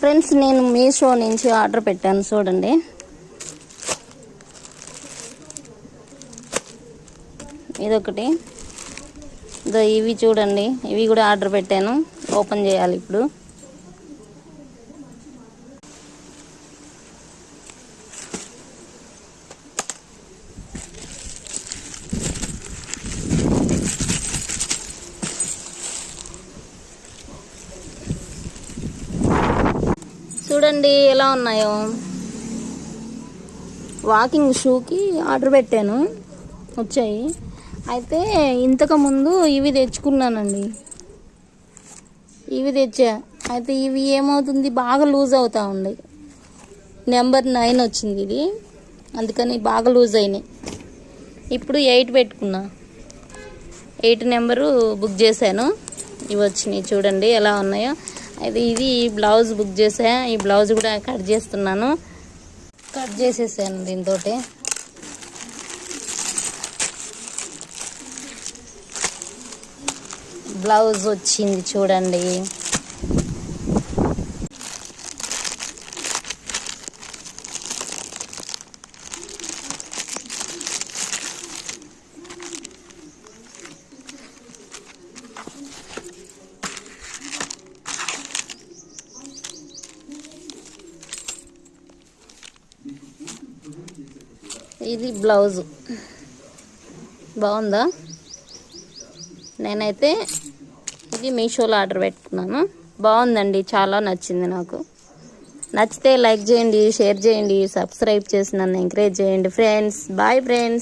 Friends, నేను మీషో నుంచి order పెట్టాను చూడండి. ఇదొకటి, ఇవి చూడండి, ఇవి కూడా ఆర్డర్ పెట్టాను. ఓపెన్ చేయాలి ఇప్పుడు. చూడండి ఎలా ఉన్నాయో. వాకింగ్ షూకి ఆర్డర్ పెట్టాను, వచ్చాయి. అయితే ఇంతకుముందు ఇవి తెచ్చుకున్నానండి, ఇవి తెచ్చా. అయితే ఇవి ఏమవుతుంది, బాగా లూజ్ అవుతూ ఉంది. నెంబర్ 9 వచ్చింది ఇది, అందుకని బాగా లూజ్ అయినాయి. ఇప్పుడు 8 పెట్టుకున్నా, 8 నెంబరు బుక్ చేశాను. ఇవి వచ్చినాయి చూడండి ఎలా ఉన్నాయో. అయితే ఇది బ్లౌజ్ బుక్ చేసా. ఈ బ్లౌజ్ కూడా కట్ చేస్తున్నాను. కట్ చేసేసాను దీంతో. బ్లౌజ్ వచ్చింది చూడండి. ఇది బ్లౌజు బాగుందా? నేనైతే ఇది మీషోలో ఆర్డర్ పెట్టుకున్నాను. బాగుందండి, చాలా నచ్చింది నాకు. నచ్చితే లైక్ చేయండి, షేర్ చేయండి, సబ్స్క్రైబ్ చేసి నన్ను ఎంకరేజ్ చేయండి ఫ్రెండ్స్. Bye friends.